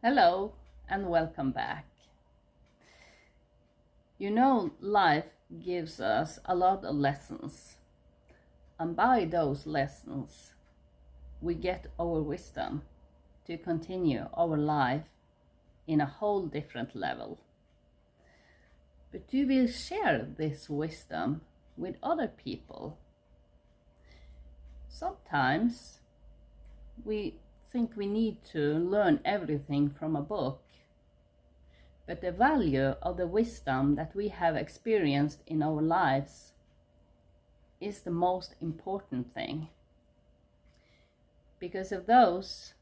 Hello and welcome back. You know, life gives us a lot of lessons, and by those lessons, we get our wisdom to continue our life in a whole different level. But you will share this wisdom with other people. Sometimes we think we need to learn everything from a book. But the value of the wisdom that we have experienced in our lives is the most important thing. Because of those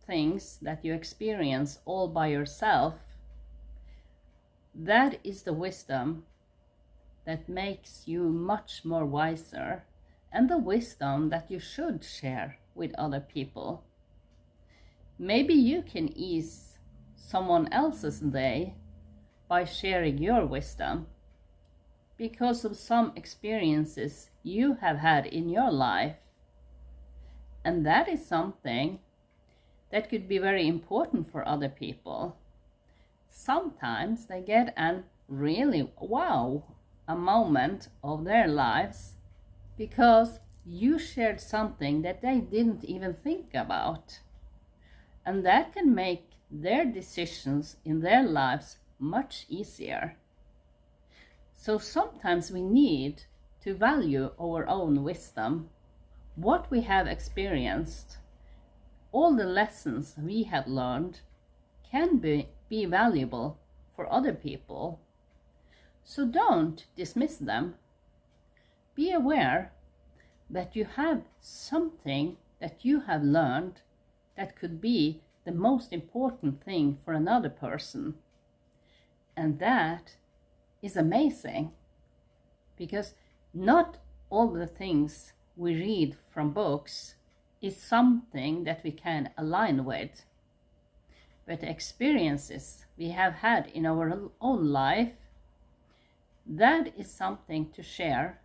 things that you experience all by yourself, that is the wisdom that makes you much more wiser, and the wisdom that you should share with other people. Maybe you can ease someone else's day by sharing your wisdom because of some experiences you have had in your life. And that is something that could be very important for other people. Sometimes they get a moment of their lives because you shared something that they didn't even think about. And that can make their decisions in their lives much easier. So sometimes we need to value our own wisdom, what we have experienced, all the lessons we have learned can be valuable for other people. So don't dismiss them. Be aware that you have something that you have learned that could be the most important thing for another person. And that is amazing, because not all the things we read from books is something that we can align with. But the experiences we have had in our own life, that is something to share,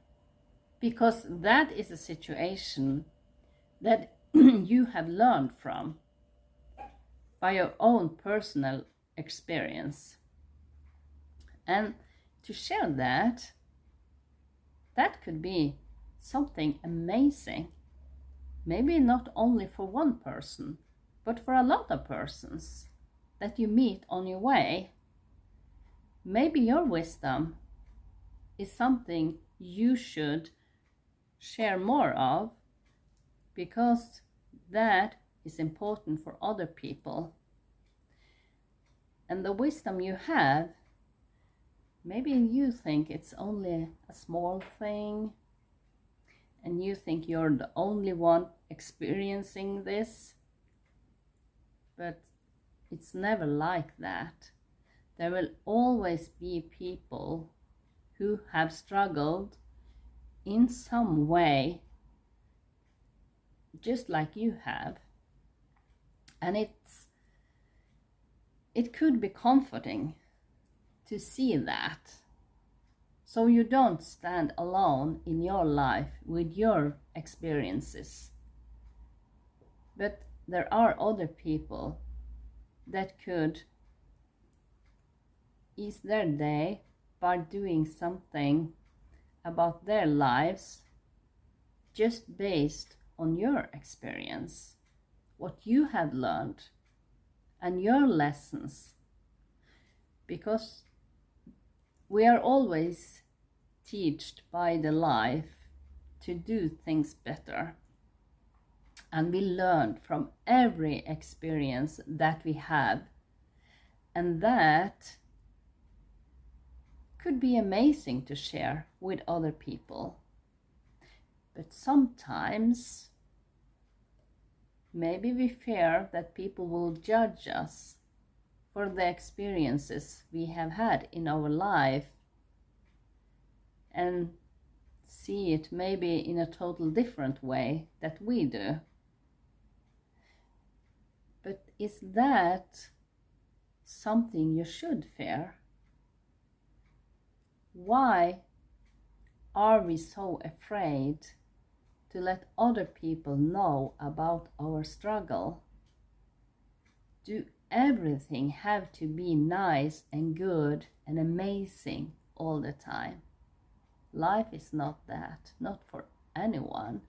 because that is a situation that you have learned from by your own personal experience. And to share that could be something amazing. Maybe not only for one person, but for a lot of persons that you meet on your way. Maybe your wisdom is something you should share more of, because that is important for other people. And the wisdom you have, maybe you think it's only a small thing, and you think you're the only one experiencing this, but it's never like that. There will always be people who have struggled in some way, just like you have. And it could be comforting to see that, so you don't stand alone in your life with your experiences. But there are other people that could ease their day by doing something about their lives just based on your experience, what you have learned, and your lessons. Because we are always taught by the life to do things better. And we learn from every experience that we have. And that could be amazing to share with other people. But sometimes maybe we fear that people will judge us for the experiences we have had in our life and see it maybe in a total different way that we do. But is that something you should fear? Why are we so afraid to let other people know about our struggle? Do everything have to be nice and good and amazing all the time. Life is not that, not for anyone.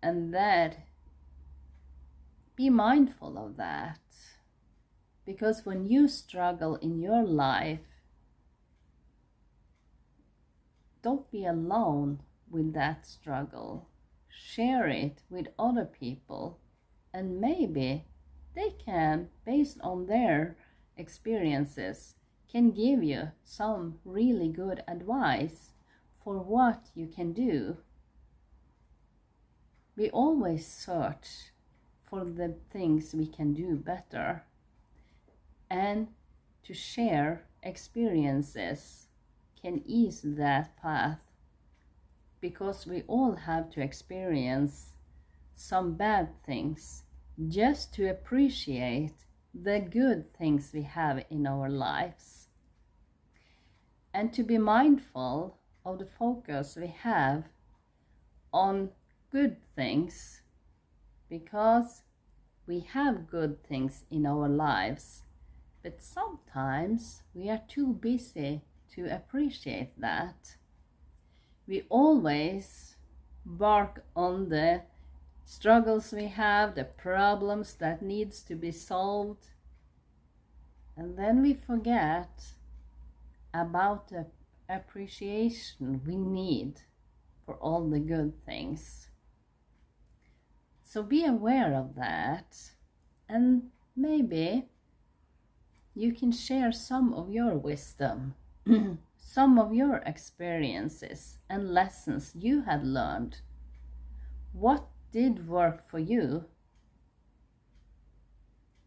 And that, be mindful of that. Because when you struggle in your life, don't be alone with that struggle. Share it with other people, and maybe they can, based on their experiences, can give you some really good advice for what you can do. We always search for the things we can do better, and to share experiences can ease that path, because we all have to experience some bad things just to appreciate the good things we have in our lives, and to be mindful of the focus we have on good things, because we have good things in our lives, but sometimes we are too busy to appreciate that. We always bark on the struggles we have, the problems that needs to be solved, and then we forget about the appreciation we need for all the good things. So be aware of that, and maybe you can share some of your wisdom, some of your experiences and lessons you have learned. What did work for you?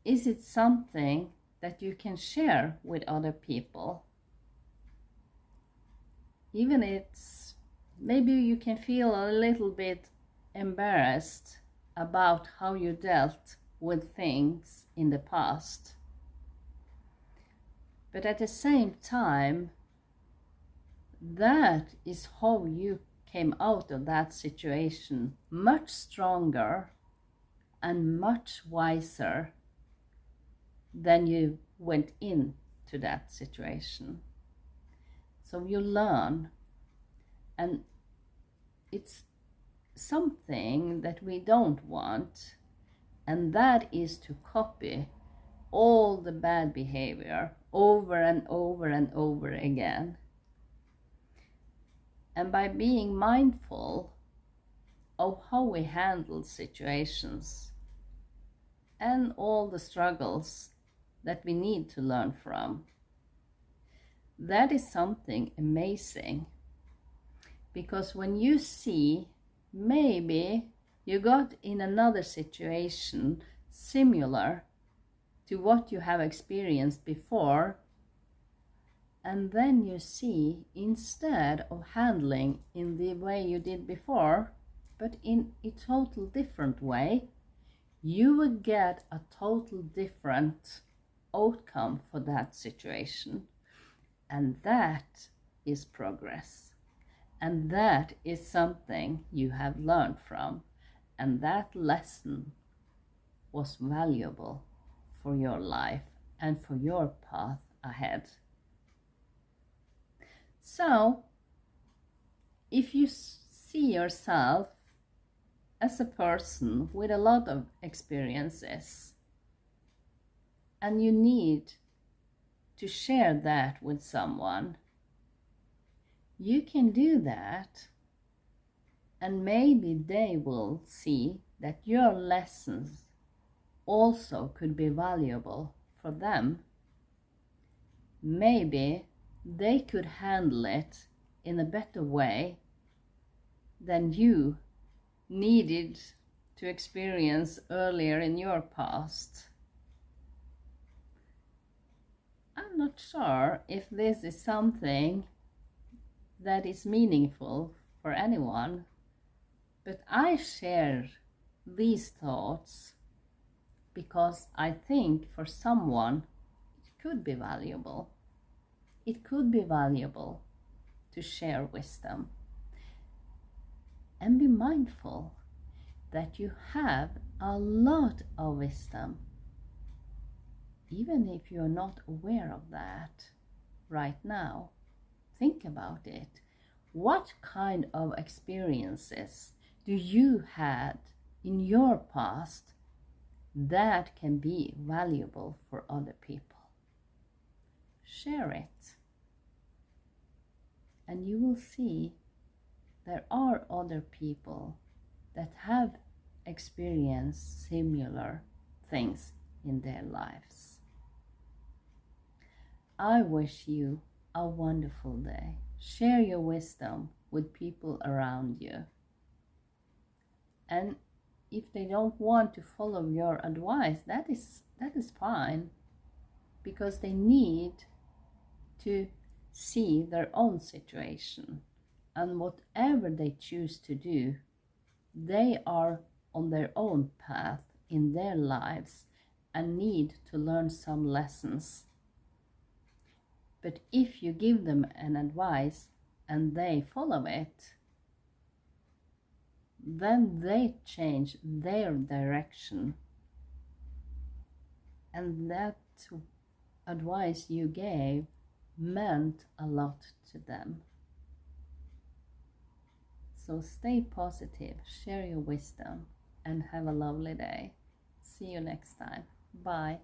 Is it something that you can share with other people? Even it's, maybe you can feel a little bit embarrassed about how you dealt with things in the past. But at the same time, that is how you came out of that situation much stronger and much wiser than you went into that situation. So you learn, and it's something that we don't want, and that is to copy all the bad behavior over and over and over again. And by being mindful of how we handle situations and all the struggles that we need to learn from, that is something amazing. Because when you see, maybe you got in another situation similar to what you have experienced before, and then you see, instead of handling in the way you did before, but in a total different way, you would get a total different outcome for that situation. And that is progress. And that is something you have learned from. And that lesson was valuable for your life and for your path ahead. So, if you see yourself as a person with a lot of experiences, and you need to share that with someone, you can do that, and maybe they will see that your lessons also could be valuable for them. Maybe they could handle it in a better way than you needed to experience earlier in your past. I'm not sure if this is something that is meaningful for anyone, but I share these thoughts because I think for someone it could be valuable. It could be valuable to share wisdom. And be mindful that you have a lot of wisdom even if you're not aware of that right now. Think about it. What kind of experiences do you had in your past that can be valuable for other people? Share it. And you will see there are other people that have experienced similar things in their lives. I wish you a wonderful day. Share your wisdom with people around you. And if they don't want to follow your advice, that is fine, because they need to see their own situation, and whatever they choose to do, they are on their own path in their lives and need to learn some lessons. But if you give them an advice and they follow it, then they change their direction, and that advice you gave meant a lot to them. So stay positive, share your wisdom, and have a lovely day. See you next time. Bye.